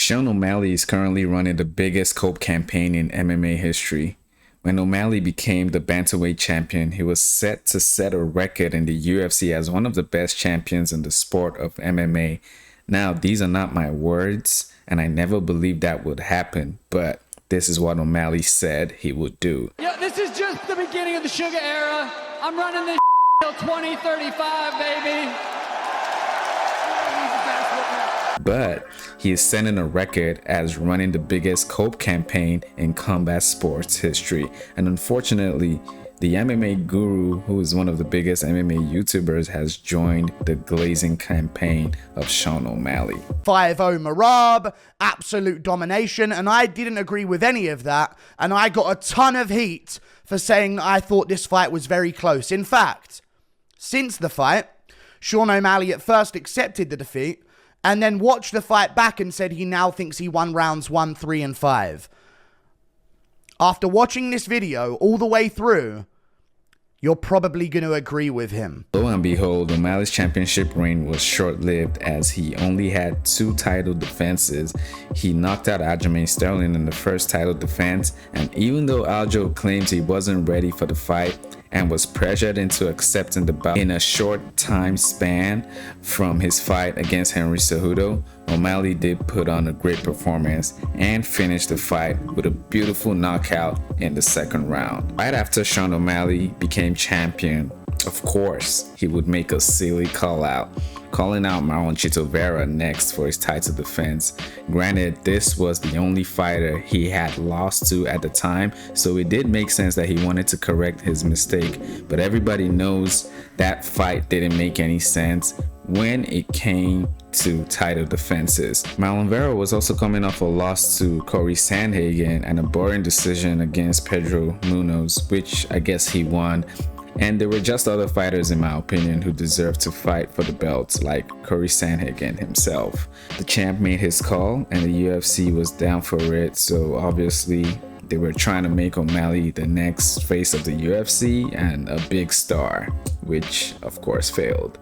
Sean O'Malley is currently running the biggest COPE campaign in MMA history. When O'Malley became the bantamweight champion, he was set to set a record in the UFC as one of the best champions in the sport of MMA. Now, these are not my words, and I never believed that would happen, but this is what O'Malley said he would do. Yeah, this is just the beginning of the Sugar era. I'm running this till 2035, baby. But he is setting a record as running the biggest COPE campaign in combat sports history. And unfortunately, the MMA Guru, who is one of the biggest MMA YouTubers, has joined the glazing campaign of Sean O'Malley. 5-0 Merab, absolute domination, and I didn't agree with any of that, and I got a ton of heat for saying that I thought this fight was very close. In fact, since the fight, Sean O'Malley at first accepted the defeat, and then watched the fight back and said he now thinks he won rounds 1, 3, and 5. After watching this video all the way through, you're probably going to agree with him. Lo and behold, O'Malley's championship reign was short-lived as he only had 2 title defenses. He knocked out Aljamain Sterling in the first title defense, and even though Aljo claims he wasn't ready for the fight and was pressured into accepting the bout in a short time span from his fight against Henry Cejudo, O'Malley did put on a great performance and finished the fight with a beautiful knockout in the second round. Right after Sean O'Malley became champion, of course, he would make a silly call out, calling out Marlon Chito Vera next for his title defense. Granted, this was the only fighter he had lost to at the time, so it did make sense that he wanted to correct his mistake, but everybody knows that fight didn't make any sense when it came to title defenses. Marlon Vera was also coming off a loss to Corey Sandhagen and a boring decision against Pedro Munoz, which I guess he won. And there were just other fighters, in my opinion, who deserved to fight for the belts, like Corey Sandhagen himself. The champ made his call, and the UFC was down for it, so obviously they were trying to make O'Malley the next face of the UFC and a big star, which of course failed.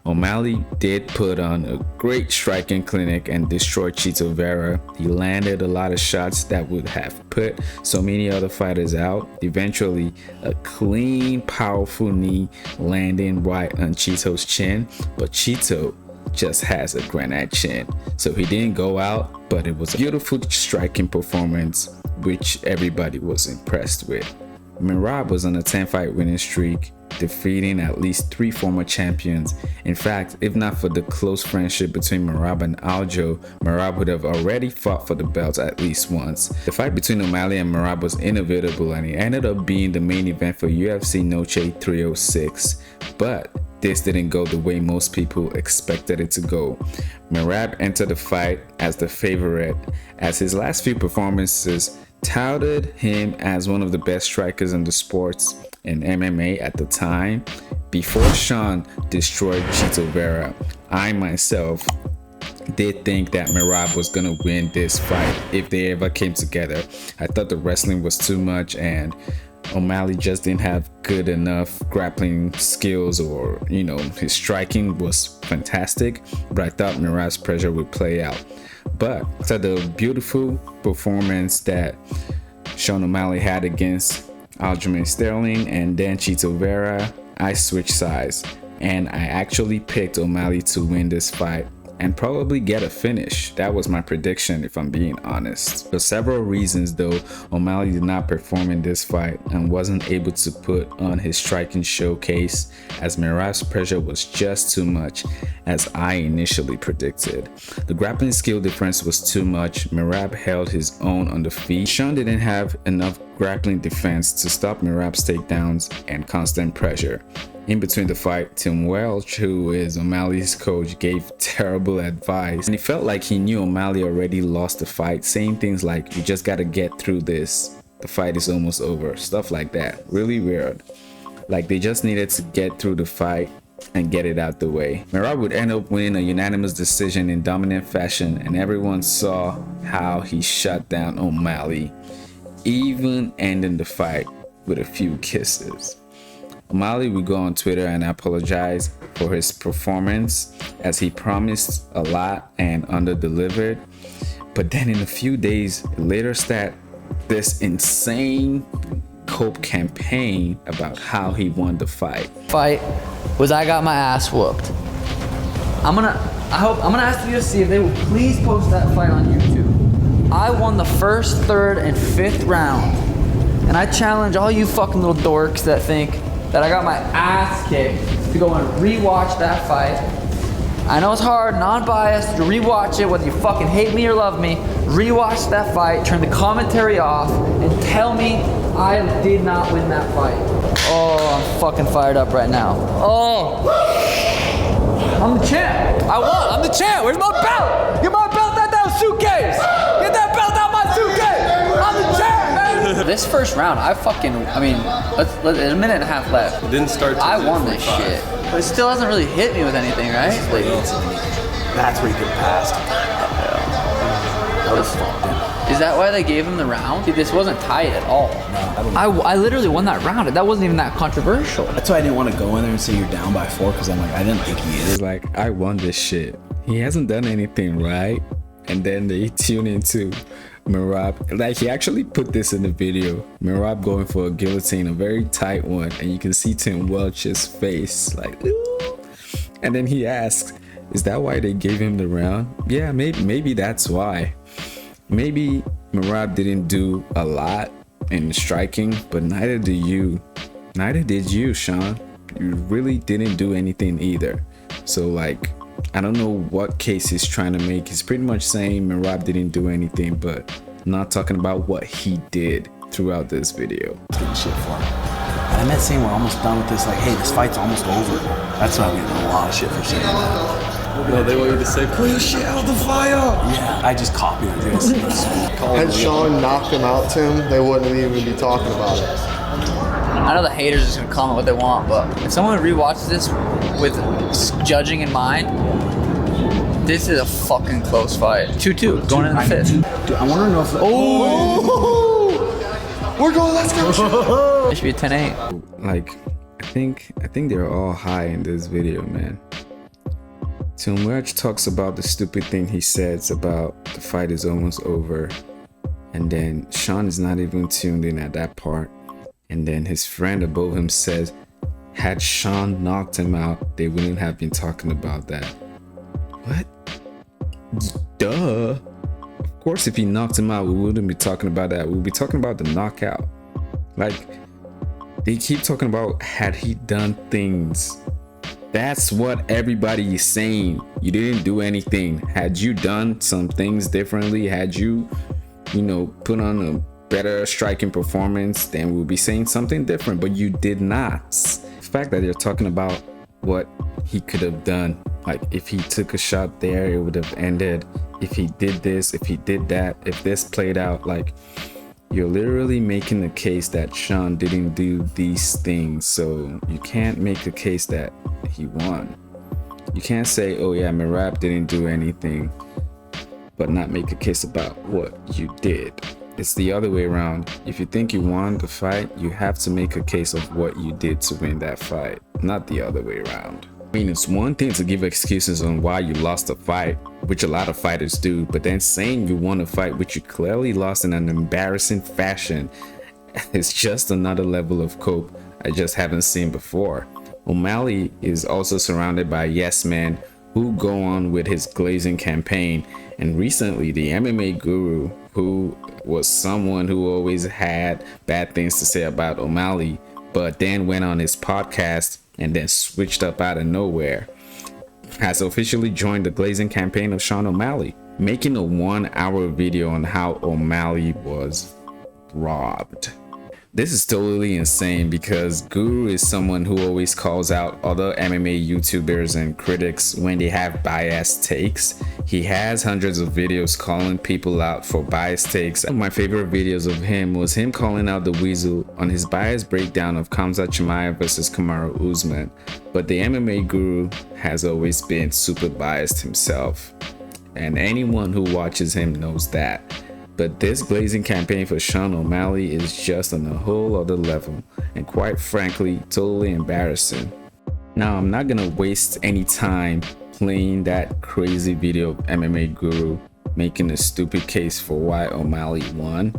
O'Malley did put on a great striking clinic and destroyed Chito Vera. He landed a lot of shots that would have put so many other fighters out. Eventually, a clean, powerful knee landing right on Chito's chin, but Chito just has a granite chin. So he didn't go out, but it was a beautiful striking performance, which everybody was impressed with. Merab was on a 10-fight winning streak, defeating at least 3 former champions. In fact, if not for the close friendship between Merab and Aljo, Merab would have already fought for the belt at least once. The fight between O'Malley and Merab was inevitable, and it ended up being the main event for UFC Noche 306. But this didn't go the way most people expected it to go. Merab entered the fight as the favorite, as his last few performances touted him as one of the best strikers in the sports in MMA at the time. Before Sean destroyed Chito Vera, I myself did think that Merab was gonna win this fight if they ever came together. I thought the wrestling was too much and O'Malley just didn't have good enough grappling skills, or his striking was fantastic, but I thought Merab's pressure would play out. But after the beautiful performance that Sean O'Malley had against Aljamain Sterling and then Chito Vera, I switched sides and I actually picked O'Malley to win this fight and probably get a finish. That was my prediction, if I'm being honest. For several reasons though, O'Malley did not perform in this fight and wasn't able to put on his striking showcase, as Merab's pressure was just too much, as I initially predicted. The grappling skill difference was too much. Merab held his own on the feet. Sean didn't have enough grappling defense to stop Merab's takedowns and constant pressure. In between the fight, Tim Welch, who is O'Malley's coach, gave terrible advice, and it felt like he knew O'Malley already lost the fight, saying things like, "You just gotta get through this, the fight is almost over," stuff like that. Really weird. Like they just needed to get through the fight and get it out the way. Merab would end up winning a unanimous decision in dominant fashion, and everyone saw how he shut down O'Malley, even ending the fight with a few kisses. O'Malley would go on Twitter and apologize for his performance, as he promised a lot and under-delivered. But then in a few days, it later started this insane COPE campaign about how he won the fight. Fight was I got my ass whooped. I'm gonna ask the UFC if they will please post that fight on YouTube. I won the first, third, and fifth round. And I challenge all you fucking little dorks that think that I got my ass kicked to go and rewatch that fight. I know it's hard, non-biased, to rewatch it, whether you fucking hate me or love me. Rewatch that fight, turn the commentary off, and tell me I did not win that fight. Oh, I'm fucking fired up right now. Oh, I'm the champ. I won. I'm the champ. Where's my belt? Get my belt out that suitcase. Get that belt out my suitcase. I'm the champ, man. This first round, there's a minute and a half left. It didn't start. I won this shit, but it still hasn't really hit me with anything, right? Like, that's where you get past. That was fucked. Is that why they gave him the round? This wasn't tight at all. No, I literally won that round. That wasn't even that controversial. That's why I didn't want to go in there and say you're down by 4, because I'm like, I didn't think he is. It's like, I won this shit. He hasn't done anything right. And then they tune into Merab. Like, he actually put this in the video. Merab going for a guillotine, a very tight one. And you can see Tim Welch's face. Like, ooh. And then he asks, is that why they gave him the round? Yeah, maybe that's why. Maybe Merab didn't do a lot in striking, but neither did you. Neither did you, Sean. You really didn't do anything either. So, like, I don't know what case he's trying to make. He's pretty much saying Merab didn't do anything, but not talking about what he did throughout this video. Getting shit for him. And I meant saying we're almost done with this, like, hey, this fight's almost over. That's why I'm getting a lot of shit for saying that. No, they want you to say, pull your shit out the fire. Yeah, I just copied it. Had Sean knocked him out, Tim, they wouldn't even be talking about it. I know the haters are just gonna comment what they want, but if someone rewatches this with judging in mind, this is a fucking close fight. 2-2, going in the fifth. Dude, I want to know if... We're going, let's go. It should be a 10-8. Like, I think they're all high in this video, man. Tim Welch talks about the stupid thing he says about the fight is almost over, and then Sean is not even tuned in at that part. And then his friend above him says, had Sean knocked him out, they wouldn't have been talking about that. What? Duh. Of course, if he knocked him out, we wouldn't be talking about that. We'd be talking about the knockout. Like, they keep talking about had he done things. That's what everybody is saying. You didn't do anything. Had you done some things differently, had you, put on a better striking performance, then we'll be saying something different, but you did not. The fact that they're talking about what he could have done, like if he took a shot there, it would have ended. If he did this, if he did that, if this played out, like, you're literally making the case that Sean didn't do these things, so you can't make a case that he won. You can't say, oh yeah, Merab didn't do anything, but not make a case about what you did. It's the other way around. If you think you won the fight, you have to make a case of what you did to win that fight, not the other way around. I mean, it's one thing to give excuses on why you lost a fight, which a lot of fighters do, but then saying you won a fight which you clearly lost in an embarrassing fashion is just another level of cope I just haven't seen before. O'Malley is also surrounded by yes men who go on with his glazing campaign, and recently the MMA Guru, who was someone who always had bad things to say about O'Malley, but then went on his podcast and then switched up out of nowhere, has officially joined the glazing campaign of Sean O'Malley, making a 1-hour video on how O'Malley was robbed. This is totally insane because Guru is someone who always calls out other MMA YouTubers and critics when they have biased takes. He has hundreds of videos calling people out for biased takes. One of my favorite videos of him was him calling out the Weasel on his biased breakdown of Khamzat Chimaev versus Kamaru Usman. But the MMA Guru has always been super biased himself, and anyone who watches him knows that. But this glazing campaign for Sean O'Malley is just on a whole other level, and quite frankly, totally embarrassing. Now, I'm not gonna waste any time playing that crazy video of MMA Guru making a stupid case for why O'Malley won.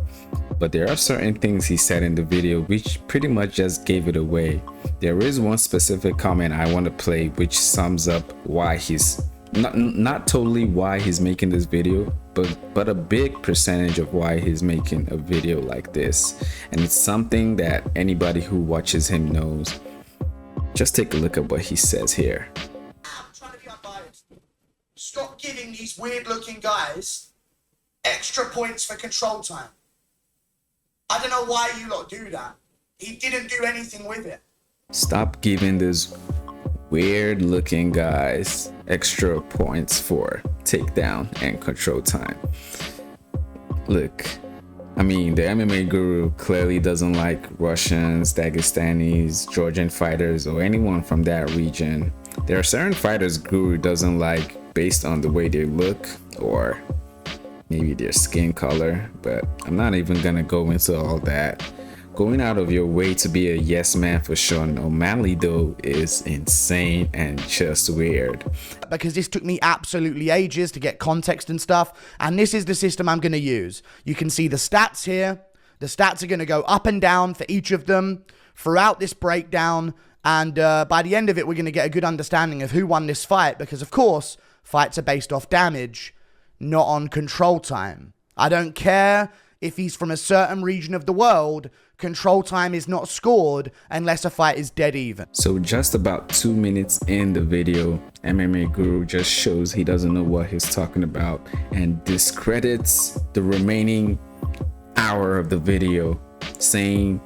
But there are certain things he said in the video which pretty much just gave it away. There is one specific comment I want to play which sums up why he's not totally why he's making this video, but a big percentage of why he's making a video like this. And it's something that anybody who watches him knows. Just take a look at what he says here. I'm trying to be unbiased. Stop giving these weird looking guys extra points for control time. I don't know why you lot do that. He didn't do anything with it. Stop giving these weird looking guys extra points for takedown and control time. Look, I mean, the MMA Guru clearly doesn't like Russians, Dagestanis, Georgian fighters, or anyone from that region. There are certain fighters Guru doesn't like based on the way they look or maybe their skin color, but I'm not even gonna go into all that. Going out of your way to be a yes man for Sean O'Malley though is insane and just weird. Because this took me absolutely ages to get context and stuff, and this is the system I'm going to use. You can see the stats here. The stats are going to go up and down for each of them throughout this breakdown, and by the end of it we're going to get a good understanding of who won this fight, because of course fights are based off damage, not on control time. I don't care if he's from a certain region of the world, control time is not scored unless a fight is dead even. So just about 2 minutes in the video, MMA Guru just shows he doesn't know what he's talking about and discredits the remaining hour of the video, saying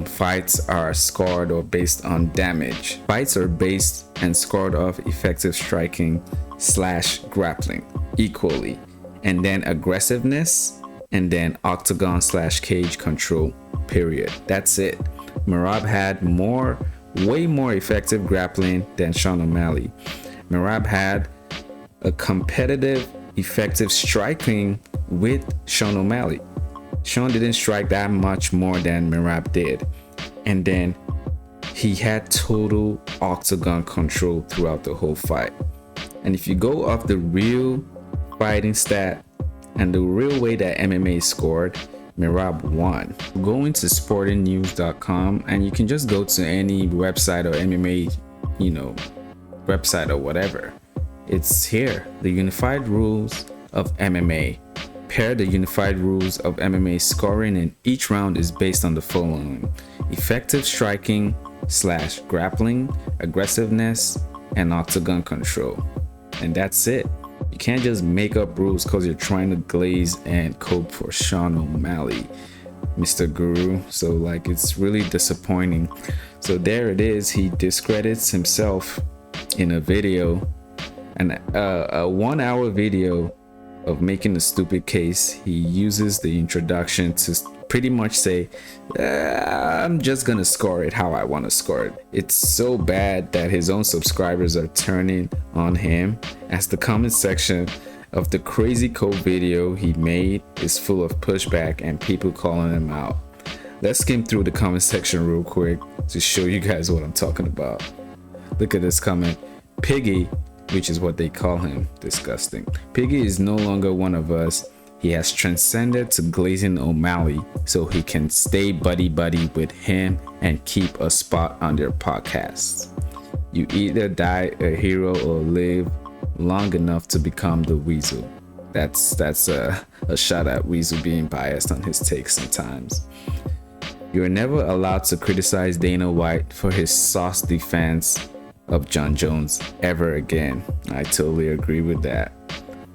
fights are scored or based on damage. Fights are based and scored off effective striking / grappling equally, and then aggressiveness, and then octagon / cage control, period. That's it. Merab had way more effective grappling than Sean O'Malley. Merab had a competitive effective striking with Sean O'Malley. Sean didn't strike that much more than Merab did. And then he had total octagon control throughout the whole fight. And if you go off the real fighting stat and the real way that MMA scored, Merab won. Go into sportingnews.com and you can just go to any website or MMA, website or whatever. It's here. The unified rules of MMA. Pair the unified rules of MMA scoring in each round is based on the following: effective striking / grappling, aggressiveness, and octagon control. And that's it. You can't just make up rules because you're trying to glaze and cope for Sean O'Malley, Mr. Guru. So like, it's really disappointing. So there it is. He discredits himself in a video, and a 1 hour video of making a stupid case. He uses the introduction to pretty much say, I'm just gonna score it how I want to score it. It's so bad that his own subscribers are turning on him, as the comment section of the crazy COPE video he made is full of pushback and people calling him out. Let's skim through the comment section real quick to show you guys what I'm talking about. Look at this comment. Piggy, which is what they call him, disgusting. Piggy is no longer one of us. He has transcended to glazing O'Malley so he can stay buddy-buddy with him and keep a spot on their podcasts. You either die a hero or live long enough to become the Weasel. That's a shot at Weasel being biased on his takes sometimes. You are never allowed to criticize Dana White for his sauce defense of John Jones ever again. I totally agree with that.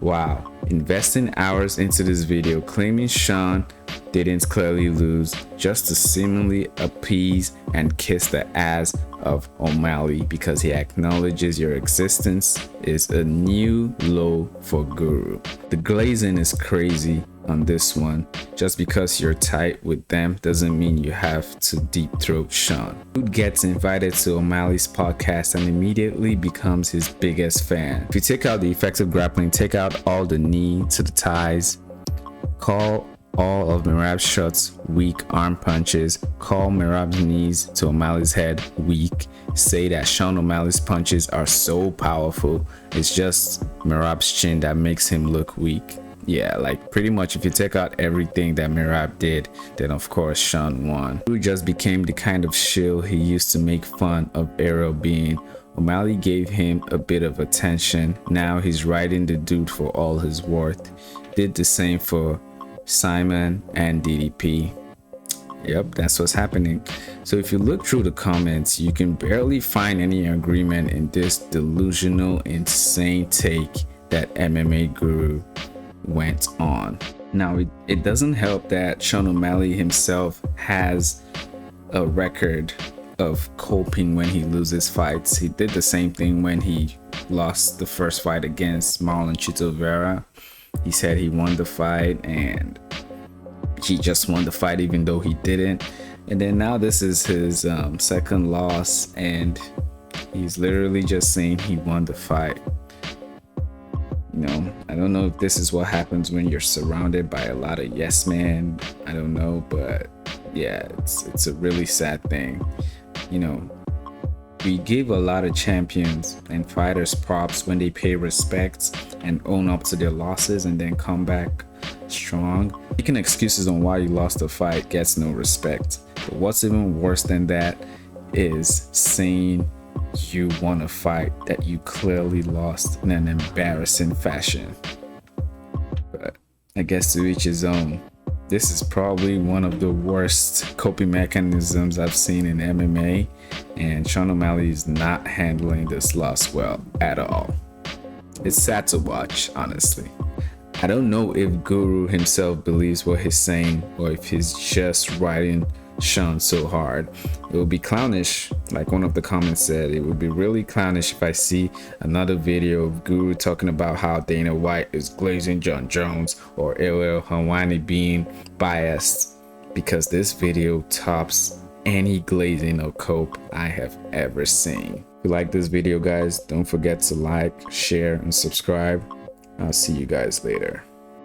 Wow, investing hours into this video claiming Sean didn't clearly lose just to seemingly appease and kiss the ass of O'Malley because he acknowledges your existence is a new low for Guru. The glazing is crazy on this one. Just because you're tight with them doesn't mean you have to deep throat Sean. Dude gets invited to O'Malley's podcast and immediately becomes his biggest fan. If you take out the effective grappling, take out all the knee to the thighs, call all of Merab's shots weak arm punches, call Merab's knees to O'Malley's head weak, say that Sean O'Malley's punches are so powerful, it's just Merab's chin that makes him look weak. Yeah, like pretty much if you take out everything that Merab did, then of course Sean won. He just became the kind of shill he used to make fun of Errol being. O'Malley gave him a bit of attention. Now he's riding the dude for all his worth. Did the same for Simon and DDP. Yep, that's what's happening. So if you look through the comments, you can barely find any agreement in this delusional, insane take that MMA Guru went on. Now it doesn't help that Sean O'Malley himself has a record of coping when he loses fights. He did the same thing when he lost the first fight against Marlon Chito Vera. He said he won the fight and he just won the fight even though he didn't. And then now this is his second loss and he's literally just saying he won the fight. You know, I don't know if this is what happens when you're surrounded by a lot of yes men. I don't know, but yeah, it's a really sad thing. You know, we give a lot of champions and fighters props when they pay respect and own up to their losses and then come back strong. Making excuses on why you lost a fight gets no respect. But what's even worse than that is saying you won a fight that you clearly lost in an embarrassing fashion. But I guess to each his own. This is probably one of the worst coping mechanisms I've seen in MMA, and Sean O'Malley is not handling this loss well at all. It's sad to watch, honestly. I don't know if Guru himself believes what he's saying or if he's just riding Sean so hard. It would be clownish, like one of the comments said. It would be really clownish if I see another video of Guru talking about how Dana White is glazing John Jones or Ariel Helwani being biased, because this video tops any glazing of Cope I have ever seen. If you like this video, guys, don't forget to like, share, and subscribe. I'll see you guys later.